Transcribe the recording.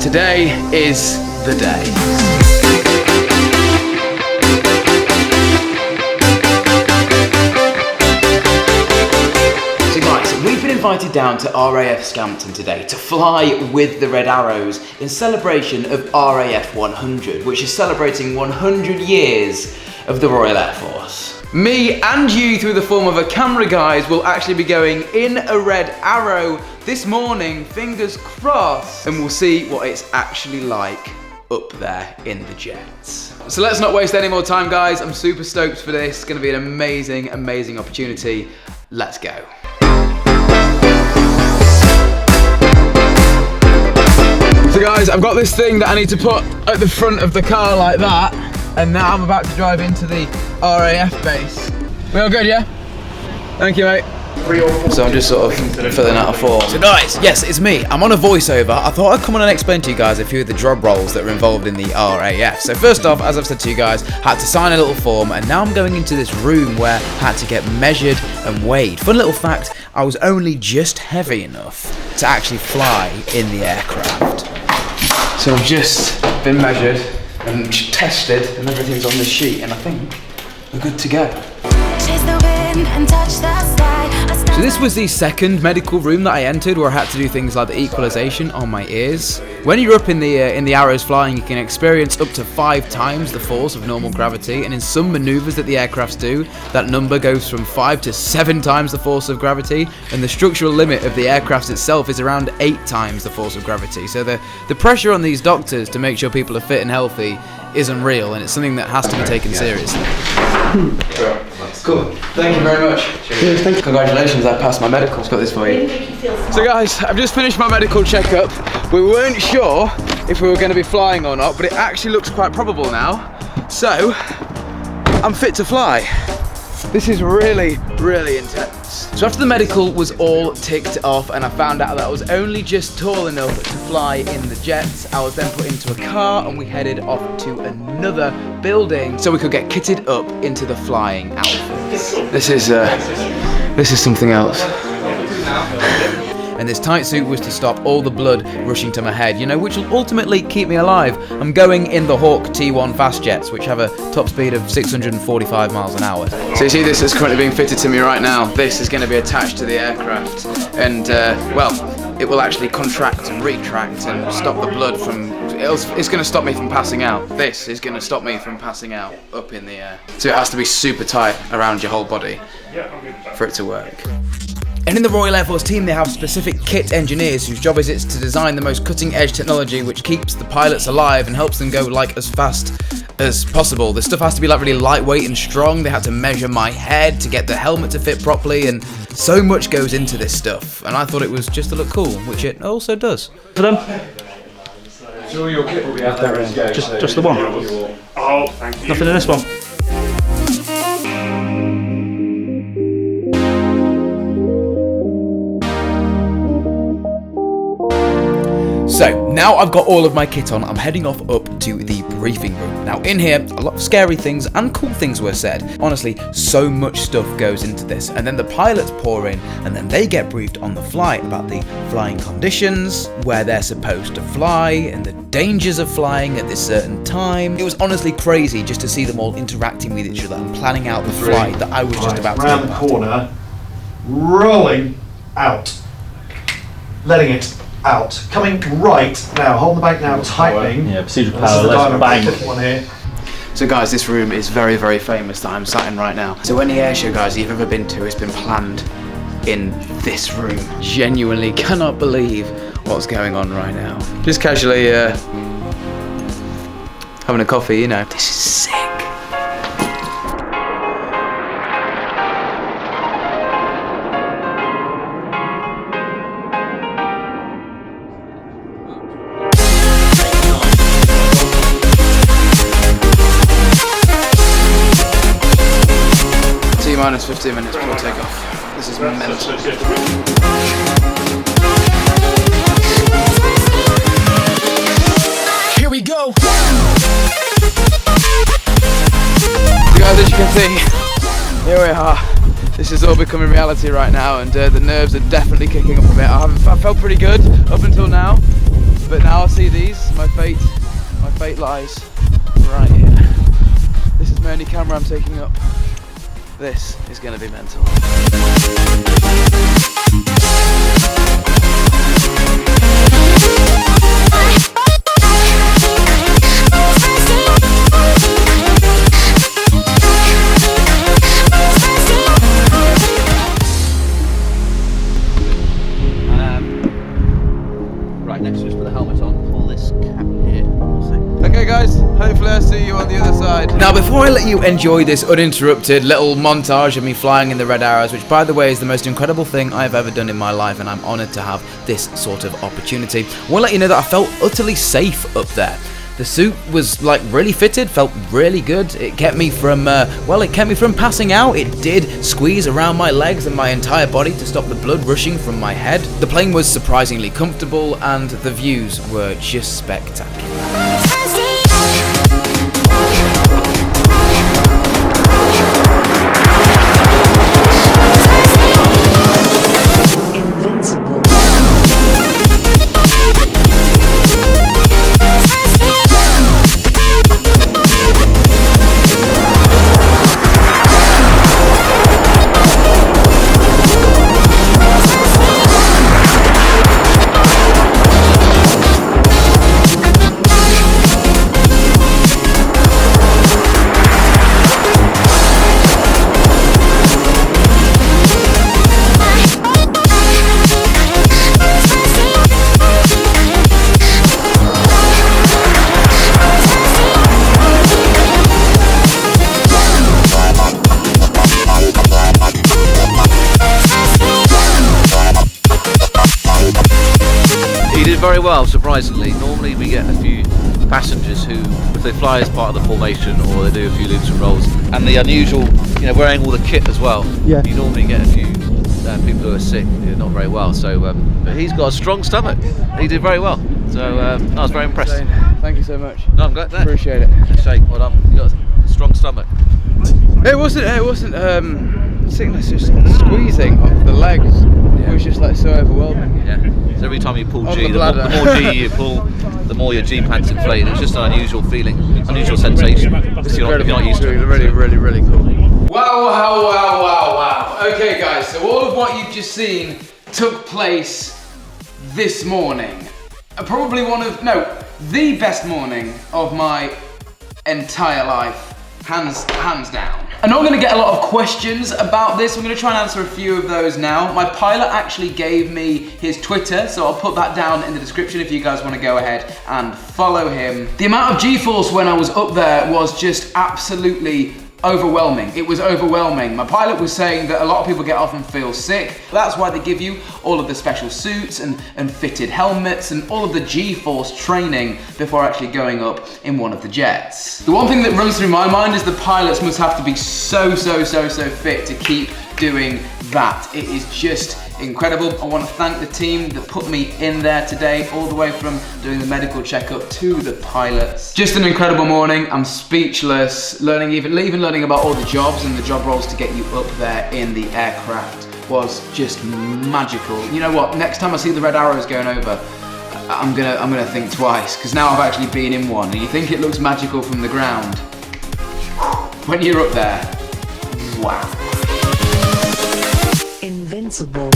Today is the day. So guys, we've been invited down to RAF Scampton today to fly with the Red Arrows in celebration of RAF 100, which is celebrating 100 years of the Royal Air Force. Me and you, through the form of a camera, guys, will actually be going in a Red Arrow this morning, fingers crossed, and we'll see what it's actually like up there in the jets. So let's not waste any more time, guys. I'm super stoked for this. It's gonna be an amazing, amazing opportunity. Let's go. So guys, I've got this thing that I need to put at the front of the car like that, and now I'm about to drive into the RAF base. We all good, yeah? Thank you, mate. So I'm just sort of filling out a form. So guys, yes, it's me. I'm on a voiceover. I thought I'd come on and explain to you guys a few of the job roles that are involved in the RAF. So first off, as I've said to you guys, I had to sign a little form, and now I'm going into this room where I had to get measured and weighed. Fun little fact, I was only just heavy enough to actually fly in the aircraft. So I've just been measured and tested, and everything's on the sheet, and I think we're good to go. So this was the second medical room that I entered, where I had to do things like the equalization on my ears. When you're up in the arrows flying, you can experience up to 5 times the force of normal gravity, and in some maneuvers that the aircrafts do, that number goes from 5 to 7 times the force of gravity, and the structural limit of the aircraft itself is around 8 times the force of gravity. So the pressure on these doctors to make sure people are fit and healthy is unreal, and it's something that has to be taken seriously. Cool. Thank you very much. Cheers. Thank you. Congratulations, I passed my medical. I've got this for you. So guys, I've just finished my medical checkup. We weren't sure if we were going to be flying or not, but it actually looks quite probable now. So, I'm fit to fly. This is really, really intense. So after the medical was all ticked off and I found out that I was only just tall enough to fly in the jets, I was then put into a car and we headed off to another building so we could get kitted up into the flying outfits. This is something else. And this tight suit was to stop all the blood rushing to my head, you know, which will ultimately keep me alive. I'm going in the Hawk T1 fast jets, which have a top speed of 645 miles an hour. So you see this is currently being fitted to me right now. This is going to be attached to the aircraft, and well, it will actually contract and retract and stop the blood from, it's going to stop me from passing out. This is going to stop me from passing out up in the air. So it has to be super tight around your whole body for it to work. And in the Royal Air Force team, they have specific kit engineers whose job is to design the most cutting-edge technology which keeps the pilots alive and helps them go like as fast as possible. The stuff has to be like really lightweight and strong. They had to measure my head to get the helmet to fit properly, and so much goes into this stuff. And I thought it was just to look cool, which it also does. For them? So your kit will be out there. Just the one. Oh, thank you. Nothing in this one. So, now I've got all of my kit on, I'm heading off up to the briefing room. Now in here, a lot of scary things and cool things were said. Honestly, so much stuff goes into this. And then the pilots pour in, and then they get briefed on the flight about the flying conditions, where they're supposed to fly, and the dangers of flying at this certain time. It was honestly crazy just to see them all interacting with each other and planning out the flight that I was just about to round the corner, rolling out, letting it out, coming right now, holding the bank now, tightening. Yeah, procedural power, let's bang. One here. So guys, this room is very, very famous that I'm sat in right now. So any airshow, guys, you've ever been to has been planned in this room. Genuinely cannot believe what's going on right now. Just casually having a coffee, you know. This is sick. Minus 15 minutes before takeoff. This is mental. Here we go! You guys, as you can see, here we are. This is all becoming reality right now, and the nerves are definitely kicking up a bit. I felt pretty good up until now. But now I see these, my fate lies right here. This is my only camera I'm taking up. This is gonna be mental. Right, next just put the helmet on, pull this cap here. Okay guys, hopefully I'll see you on the other side. Now before I let you enjoy this uninterrupted little montage of me flying in the Red Arrows, which by the way is the most incredible thing I've ever done in my life, and I'm honoured to have this sort of opportunity, I want to let you know that I felt utterly safe up there. The suit was like really fitted, felt really good. It kept me from, passing out. It did squeeze around my legs and my entire body to stop the blood rushing from my head. The plane was surprisingly comfortable and the views were just spectacular. He did very well, surprisingly. Normally we get a few passengers who, if they fly as part of the formation or they do a few loops and rolls, and the unusual, wearing all the kit as well, you normally get a few people who are sick, not very well. So, but he's got a strong stomach. He did very well. So I was very impressed. Thank you so much. No, I'm glad. Appreciate it. Shake, well done. You got a strong stomach. It wasn't sickness, just squeezing off the legs. It was just like so overwhelming. Yeah. So every time you pull On G, the the more G you pull, the more your G pants inflate. It's just an unusual feeling, unusual sensation. If you're not used to it. Really cool. Wow. Okay guys, so all of what you've just seen took place this morning. Probably the best morning of my entire life, hands down. I know I'm going to get a lot of questions about this. I'm going to try and answer a few of those now. My pilot actually gave me his Twitter, so I'll put that down in the description if you guys want to go ahead and follow him. The amount of G-force when I was up there was just absolutely overwhelming. It was overwhelming. My pilot was saying that a lot of people get off and feel sick. That's why they give you all of the special suits and fitted helmets and all of the G-force training before actually going up in one of the jets. The one thing that runs through my mind is the pilots must have to be so fit to keep doing that. It is just incredible. I want to thank the team that put me in there today, all the way from doing the medical checkup to the pilots. Just an incredible morning. I'm speechless. Even learning about all the jobs and the job roles to get you up there in the aircraft was just magical. You know what? Next time I see the Red Arrows going over, I'm gonna think twice, because now I've actually been in one, and you think it looks magical from the ground. When you're up there, wow. Invincible.